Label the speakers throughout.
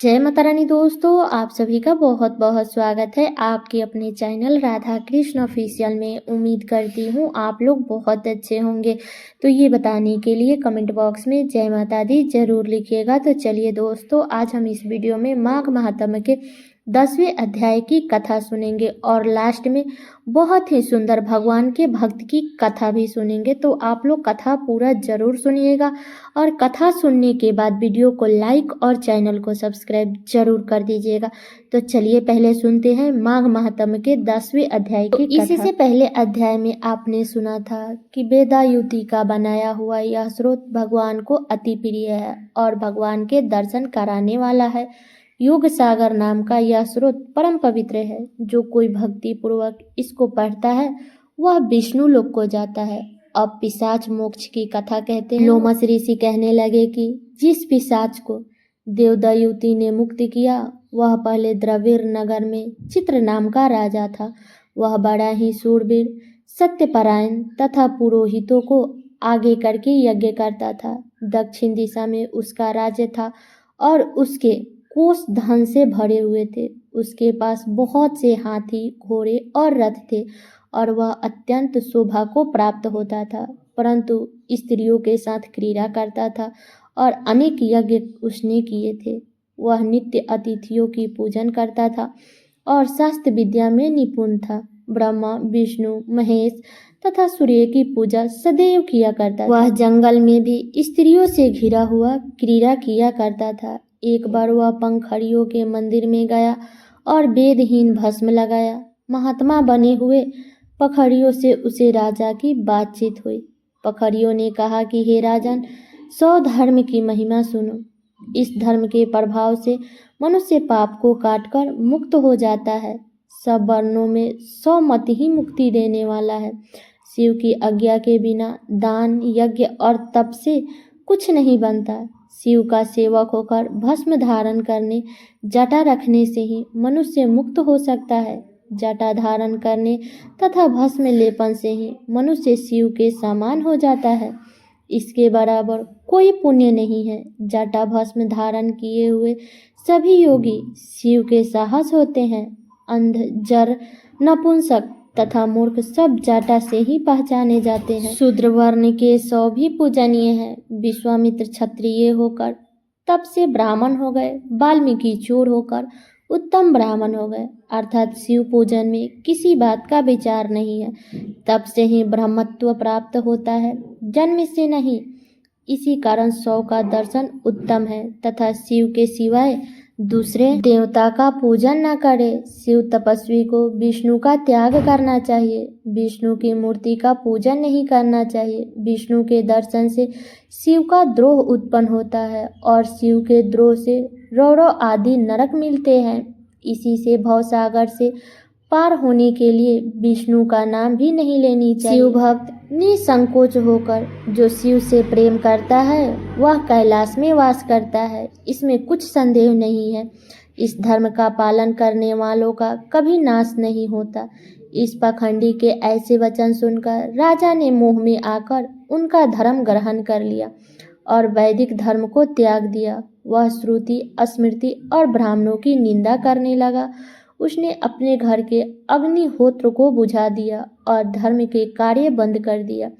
Speaker 1: जय माता रानी दोस्तों, आप सभी का बहुत बहुत स्वागत है आपके अपने चैनल राधा कृष्ण ऑफिशियल में। उम्मीद करती हूँ आप लोग बहुत अच्छे होंगे। तो ये बताने के लिए कमेंट बॉक्स में जय माता दी जरूर लिखिएगा। तो चलिए दोस्तों, आज हम इस वीडियो में माघ महात्म्य के 10वें अध्याय की कथा सुनेंगे और लास्ट में बहुत ही सुंदर भगवान के भक्त की कथा भी सुनेंगे। तो आप लोग कथा पूरा जरूर सुनिएगा और कथा सुनने के बाद वीडियो को लाइक और चैनल को सब्सक्राइब जरूर कर दीजिएगा। तो चलिए पहले सुनते हैं माघ महात्म्य के 10वें अध्याय की कथा। इसी से पहले अध्याय में आपने सुना था कि वेदायुति का बनाया हुआ यह स्रोत भगवान को अति प्रिय है और भगवान के दर्शन कराने वाला है। युग सागर नाम का यह स्रोत परम पवित्र है। जो कोई भक्ति पूर्वक इसको पढ़ता है वह विष्णु लोक को जाता है। अब पिशाच मोक्ष की कथा कहते हैं। लोमस ऋषि कहने लगे कि जिस पिशाच को देवदयुति ने मुक्त किया वह पहले द्रविड़ नगर में चित्र नाम का राजा था। वह बड़ा ही शूरवीर, सत्यपरायण तथा पुरोहितों को आगे करके यज्ञ करता था। दक्षिण दिशा में उसका राज्य था और उसके कोष धन से भरे हुए थे। उसके पास बहुत से हाथी, घोड़े और रथ थे और वह अत्यंत शोभा को प्राप्त होता था, परंतु स्त्रियों के साथ क्रीड़ा करता था और अनेक यज्ञ उसने किए थे। वह नित्य अतिथियों की पूजन करता था और शास्त्र विद्या में निपुण था। ब्रह्मा, विष्णु, महेश तथा सूर्य की पूजा सदैव किया करता था। वह जंगल में भी स्त्रियों से घिरा हुआ क्रीड़ा किया करता था। एक बार वह पंखड़ियों के मंदिर में गया और वेदहीन भस्म लगाया। महात्मा बने हुए पखड़ियों से उसे राजा की बातचीत हुई। पखड़ियों ने कहा कि हे राजन, 100 धर्म की महिमा सुनो। इस धर्म के प्रभाव से मनुष्य पाप को काटकर मुक्त हो जाता है। सब वर्णों में 100 मत ही मुक्ति देने वाला है। शिव की आज्ञा के बिना दान, यज्ञ और तप से कुछ नहीं बनता। शिव का सेवक होकर भस्म धारण करने, जटा रखने से ही मनुष्य मुक्त हो सकता है। जटा धारण करने तथा भस्म लेपन से ही मनुष्य शिव के समान हो जाता है। इसके बराबर कोई पुण्य नहीं है। जटा भस्म धारण किए हुए सभी योगी शिव के साहस होते हैं। अंध, जर, नपुंसक तथा मूर्ख सब जटा से ही पहचाने जाते हैं। शूद्र वर्ण के 100 भी पूजनीय है। विश्वामित्र क्षत्रिय होकर तब से ब्राह्मण हो गए। वाल्मीकि चोर होकर उत्तम ब्राह्मण हो गए। अर्थात शिव पूजन में किसी बात का विचार नहीं है। तब से ही ब्रह्मत्व प्राप्त होता है, जन्म से नहीं। इसी कारण 100 का दर्शन उत्तम है तथा शिव के सिवाय दूसरे देवता का पूजन न करे। शिव तपस्वी को विष्णु का त्याग करना चाहिए। विष्णु की मूर्ति का पूजन नहीं करना चाहिए। विष्णु के दर्शन से शिव का द्रोह उत्पन्न होता है और शिव के द्रोह से रौरव आदि नरक मिलते हैं। इसी से भवसागर से पार होने के लिए विष्णु का नाम भी नहीं लेनी चाहिए। शिव भक्त निसंकोच होकर जो शिव से प्रेम करता है वह कैलाश में वास करता है, इसमें कुछ संदेह नहीं है। इस धर्म का पालन करने वालों का कभी नाश नहीं होता। इस पाखंडी के ऐसे वचन सुनकर राजा ने मोह में आकर उनका धर्म ग्रहण कर लिया और वैदिक धर्म को त्याग दिया। वह श्रुति, स्मृति और ब्राह्मणों की निंदा करने लगा। उसने अपने घर के अग्निहोत्र को बुझा दिया और धर्म के कार्य बंद कर दिया।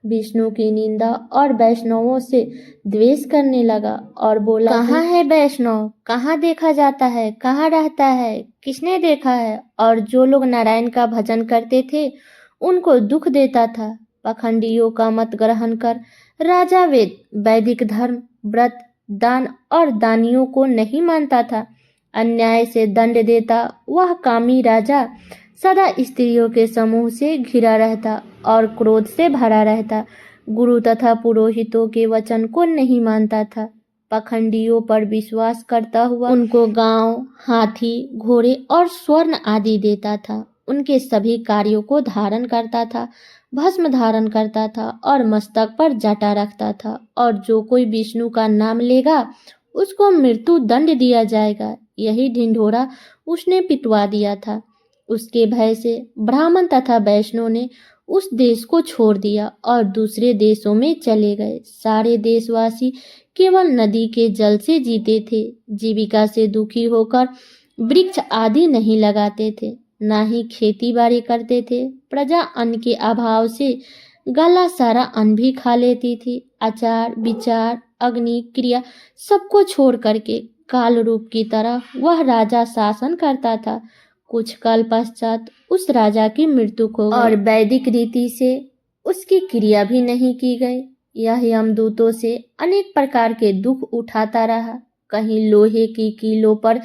Speaker 1: विष्णु की निंदा और वैष्णवों से द्वेष करने लगा और बोला, कहाँ है वैष्णव? कहाँ देखा जाता है? कहाँ रहता है? किसने देखा है? और जो लोग नारायण का भजन करते थे उनको दुख देता था। पाखंडियों का मत ग्रहण कर राजा वैदिक धर्म, व्रत, दान और दानियों को नहीं मानता था। अन्याय से दंड देता वह कामी राजा सदा स्त्रियों के समूह से घिरा रहता और क्रोध से भरा रहता। गुरु तथा पुरोहितों के वचन को नहीं मानता था। पाखंडियों पर विश्वास करता हुआ उनको गांव, हाथी, घोड़े और स्वर्ण आदि देता था। उनके सभी कार्यों को धारण करता था, भस्म धारण करता था और मस्तक पर जटा रखता था। और जो कोई विष्णु का नाम लेगा उसको मृत्यु दंड दिया जाएगा। यही ढिंढोरा उसने पिटवा दिया था। उसके भय से ब्राह्मण तथा वैष्णव ने उस देश को छोड़ दिया और दूसरे देशों में चले गए। सारे देशवासी केवल नदी के जल से जीते थे, जीविका से दुखी होकर वृक्ष आदि नहीं लगाते थे, ना ही खेती बाड़ी करते थे। प्रजा अन्न के अभाव से गला सारा अन्न भी खा लेती थी। आचार विचार अग्नि क्रिया सबको छोड़ करके काल रूप की तरह वह राजा शासन करता था। कुछ काल पश्चात उस राजा की मृत्यु हो गई और वैदिक रीति से उसकी क्रिया भी नहीं की गई। यह यमदूतों से अनेक प्रकार के दुख उठाता रहा। कहीं लोहे की कीलों पर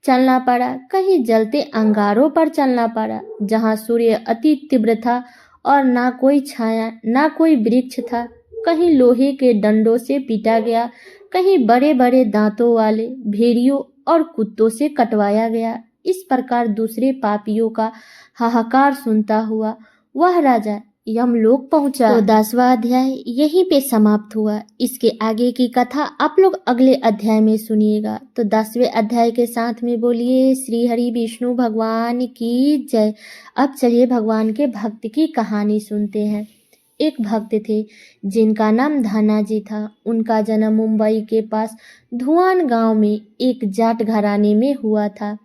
Speaker 1: चलना पड़ा, कहीं जलते अंगारों पर चलना पड़ा, जहाँ सूर्य अति तीव्र था और ना कोई छाया ना कोई वृक्ष था। कहीं लोहे के डंडों से पीटा गया, कहीं बड़े बड़े दांतों वाले भेड़ियों और कुत्तों से कटवाया गया। इस प्रकार दूसरे पापियों का हाहाकार सुनता हुआ वह राजा यमलोक पहुंचा। तो 10वां अध्याय यहीं पे समाप्त हुआ। इसके आगे की कथा आप लोग अगले अध्याय में सुनिएगा। तो 10वें अध्याय के साथ में बोलिए श्री हरि विष्णु भगवान की जय। अब चलिए भगवान के भक्त की कहानी सुनते हैं। एक भक्त थे जिनका नाम धाना जी था। उनका जन्म मुंबई के पास धुआन गांव में एक जाट घराने में हुआ था।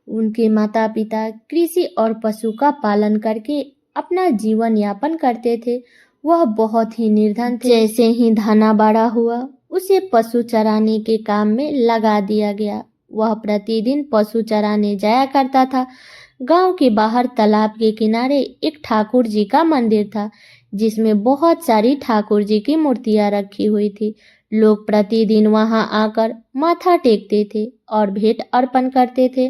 Speaker 1: उनके माता पिता कृषि और पशु का पालन करके अपना जीवन यापन करते थे। वह बहुत ही निर्धन थे। जैसे ही धाना बड़ा हुआ उसे पशु चराने के काम में लगा दिया गया। वह प्रतिदिन पशु चराने जाया करता था। गांव के बाहर तालाब के किनारे एक ठाकुर जी का मंदिर था, जिसमें बहुत सारी ठाकुर जी की मूर्तियां रखी हुई थी। लोग प्रतिदिन वहां आकर माथा टेकते थे और भेंट अर्पण करते थे।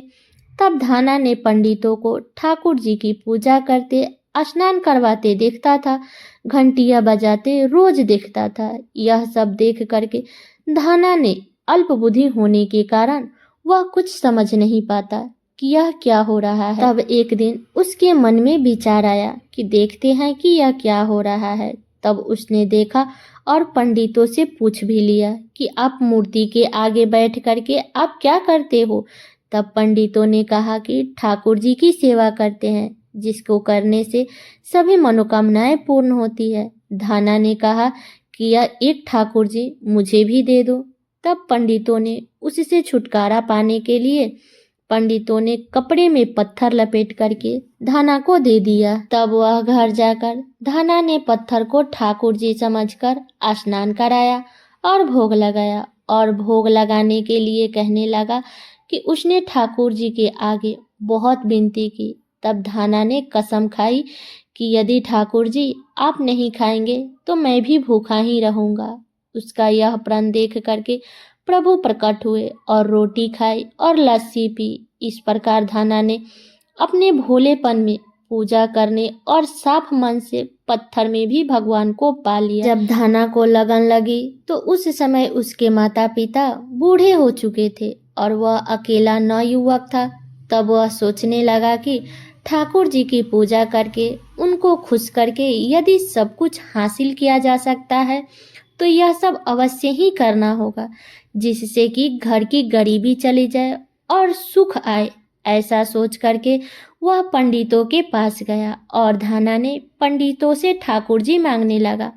Speaker 1: तब धाना ने पंडितों को ठाकुर जी की पूजा करते, स्नान करवाते देखता था, घंटियां बजाते रोज देखता था। यह सब देख करके धाना ने अल्प बुद्धि होने के कारण वह कुछ समझ नहीं पाता कि यह क्या हो रहा है। तब एक दिन उसके मन में विचार आया कि देखते हैं कि यह क्या हो रहा है। तब उसने देखा और पंडितों से पूछ भी लिया कि आप मूर्ति के आगे बैठ करके आप क्या करते हो। तब पंडितों ने कहा कि ठाकुर जी की सेवा करते हैं, जिसको करने से सभी मनोकामनाएं पूर्ण होती है। धाना ने कहा कि यह एक ठाकुर जी मुझे भी दे दो। तब पंडितों ने उससे छुटकारा पाने के लिए पंडितों ने कपड़े में पत्थर लपेट करके धाना को दे दिया। तब वह घर जाकर धाना ने पत्थर को ठाकुर जी समझकर स्नान कराया और भोग लगाया। और भोग लगाने के लिए कहने लगा कि उसने ठाकुर जी के आगे बहुत विनती की। तब धाना ने कसम खाई कि यदि ठाकुर जी आप नहीं खाएंगे तो मैं भी भूखा ही रहूंगा। उसका यह प्रण देख करके प्रभु प्रकट हुए और रोटी खाई और लस्सी पी। इस प्रकार धाना ने अपने भोलेपन में पूजा करने और साफ मन से पत्थर में भी भगवान को पा लिया। जब धाना को लगन लगी तो उस समय उसके माता पिता बूढ़े हो चुके थे और वह अकेला नवयुवक था। तब वह सोचने लगा कि ठाकुर जी की पूजा करके उनको खुश करके यदि सब कुछ हासिल किया जा सकता है तो यह सब अवश्य ही करना होगा, जिससे कि घर की गरीबी चली जाए और सुख आए। ऐसा सोच करके वह पंडितों के पास गया और धाना ने पंडितों से ठाकुर जी मांगने लगा।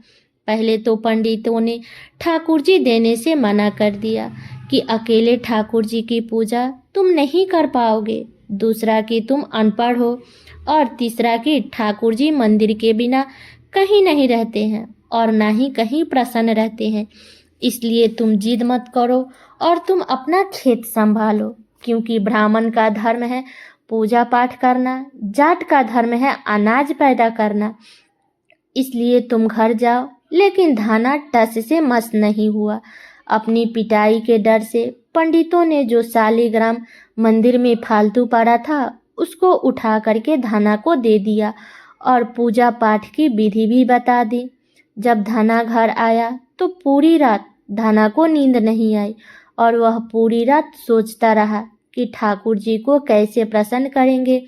Speaker 1: पहले तो पंडितों ने ठाकुर जी देने से मना कर दिया कि अकेले ठाकुर जी की पूजा तुम नहीं कर पाओगे, दूसरा कि तुम अनपढ़ हो, और तीसरा कि ठाकुर जी मंदिर के बिना कहीं नहीं रहते हैं और ना ही कहीं प्रसन्न रहते हैं। इसलिए तुम जिद मत करो और तुम अपना खेत संभालो, क्योंकि ब्राह्मण का धर्म है पूजा पाठ करना, जाट का धर्म है अनाज पैदा करना। इसलिए तुम घर जाओ। लेकिन धाना टस से मस नहीं हुआ। अपनी पिटाई के डर से पंडितों ने जो शालिग्राम मंदिर में फालतू पड़ा था उसको उठा करके धाना को दे दिया और पूजा पाठ की विधि भी बता दी। जब धाना घर आया तो पूरी रात धाना को नींद नहीं आई और वह पूरी रात सोचता रहा कि ठाकुर जी को कैसे प्रसन्न करेंगे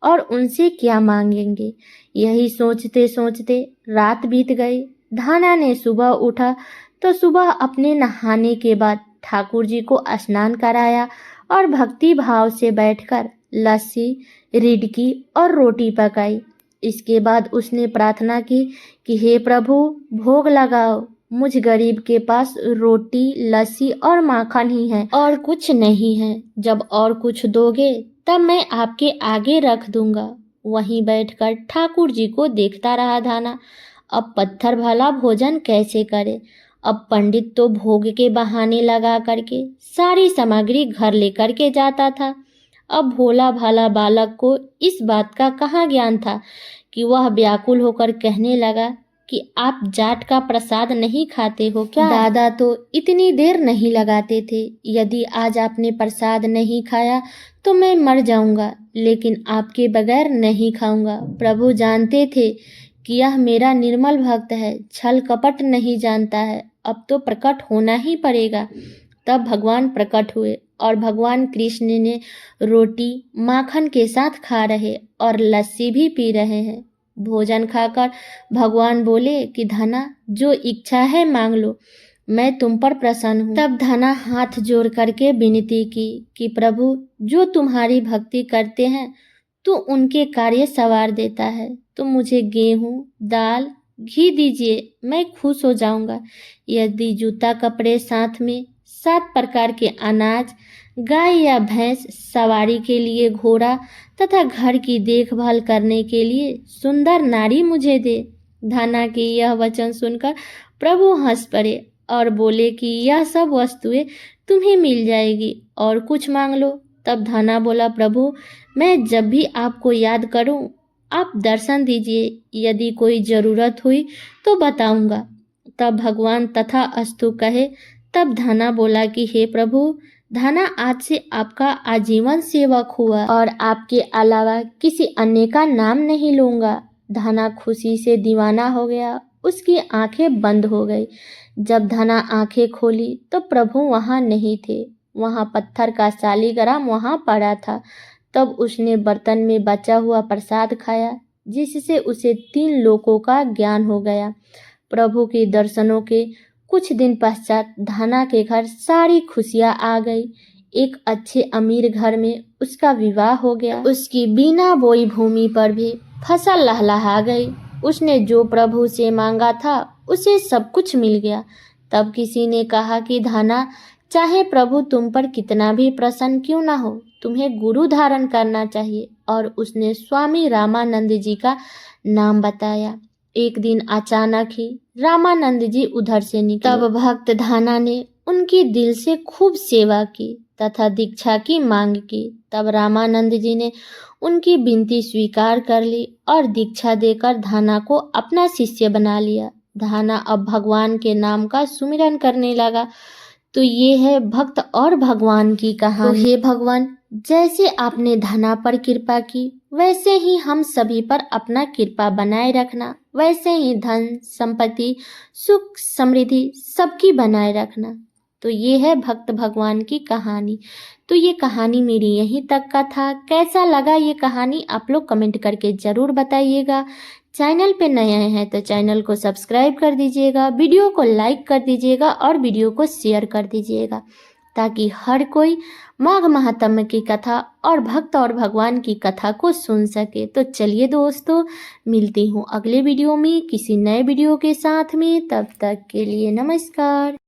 Speaker 1: और उनसे क्या मांगेंगे। यही सोचते सोचते रात बीत गई। धाना ने सुबह उठा तो सुबह अपने नहाने के बाद ठाकुर जी को स्नान कराया और भक्ति भाव से बैठकर लस्सी, रिडकी और रोटी पकाई। इसके बाद उसने प्रार्थना की कि हे प्रभु, भोग लगाओ, मुझ गरीब के पास रोटी, लस्सी और माखन ही है और कुछ नहीं है। जब और कुछ दोगे तब मैं आपके आगे रख दूंगा। वहीं बैठकर ठाकुर जी को देखता रहा धाना। अब पत्थर भला भोजन कैसे करे। अब पंडित तो भोग के बहाने लगा करके सारी सामग्री घर लेकर के जाता था। अब भोला भाला बालक को इस बात का कहाँ ज्ञान था कि वह व्याकुल होकर कहने लगा कि आप जाट का प्रसाद नहीं खाते हो क्या? दादा तो इतनी देर नहीं लगाते थे। यदि आज आपने प्रसाद नहीं खाया तो मैं मर जाऊंगा, लेकिन आपके बगैर नहीं खाऊंगा। प्रभु जानते थे कि यह मेरा निर्मल भक्त है, छल कपट नहीं जानता है। अब तो प्रकट होना ही पड़ेगा। तब भगवान प्रकट हुए और भगवान कृष्ण ने रोटी माखन के साथ खा रहे और लस्सी भी पी रहे हैं। भोजन खाकर भगवान बोले कि धना, जो इच्छा है मांग लो, मैं तुम पर प्रसन्न हूँ। तब धना हाथ जोड़ करके विनती की कि प्रभु, जो तुम्हारी भक्ति करते हैं तो उनके कार्य सवार देता है। तो मुझे गेहूँ, दाल, घी दीजिए, मैं खुश हो जाऊंगा। यदि जूता कपड़े साथ में 7 प्रकार के अनाज, गाय या भैंस, सवारी के लिए घोड़ा तथा घर की देखभाल करने के लिए सुंदर नारी मुझे दे। धना के यह वचन सुनकर प्रभु हंस पड़े और बोले कि यह सब वस्तुएं तुम्हें मिल जाएगी, और कुछ मांग लो। तब धना बोला, प्रभु, मैं जब भी आपको याद करूं आप दर्शन दीजिए, यदि कोई ज़रूरत हुई तो बताऊंगा। तब भगवान तथा अस्तु कहे। तब धना बोला कि हे प्रभु, धना आज से आपका आजीवन सेवक हुआ और आपके अलावा किसी अन्य का नाम नहीं लूंगा। धना खुशी से दीवाना हो गया, उसकी आंखें बंद हो गई। जब धना आंखें खोली तो प्रभु वहाँ नहीं थे, वहाँ पत्थर का शालिग्राम वहाँ पड़ा था। तब उसने बर्तन में बचा हुआ प्रसाद खाया, जिससे उसे 3 लोकों का ज्ञान हो गया। प्रभु के दर्शनों के कुछ दिन पश्चात धना के घर सारी खुशियाँ आ गई। एक अच्छे अमीर घर में उसका विवाह हो गया। उसकी बिना बोई भूमि पर भी फसल लहलहा गई। उसने जो प्रभु से मांगा था उसे सब कुछ मिल गया। तब किसी ने कहा कि धना, चाहे प्रभु तुम पर कितना भी प्रसन्न क्यों ना हो, तुम्हें गुरु धारण करना चाहिए। और उसने स्वामी रामानंद जी का नाम बताया। एक दिन अचानक ही रामानंद जी उधर से निकले। तब भक्त धना ने उनकी दिल से खूब सेवा की तथा दीक्षा की मांग की। तब रामानंद जी ने उनकी विनती स्वीकार कर ली और दीक्षा देकर धना को अपना शिष्य बना लिया। धना अब भगवान के नाम का सुमिरन करने लगा। तो ये है भक्त और भगवान की कहानी। तो हे भगवान, जैसे आपने धना पर कृपा की, वैसे ही हम सभी पर अपना कृपा बनाए रखना। वैसे ही धन, संपत्ति, सुख, समृद्धि सबकी बनाए रखना। तो ये है भक्त भगवान की कहानी। तो ये कहानी मेरी यहीं तक का था। कैसा लगा ये कहानी आप लोग कमेंट करके ज़रूर बताइएगा। चैनल पे नए हैं तो चैनल को सब्सक्राइब कर दीजिएगा, वीडियो को लाइक कर दीजिएगा और वीडियो को शेयर कर दीजिएगा, ताकि हर कोई माघ महात्म्य की कथा और भक्त और भगवान की कथा को सुन सके। तो चलिए दोस्तों, मिलती हूँ अगले वीडियो में किसी नए वीडियो के साथ में। तब तक के लिए नमस्कार।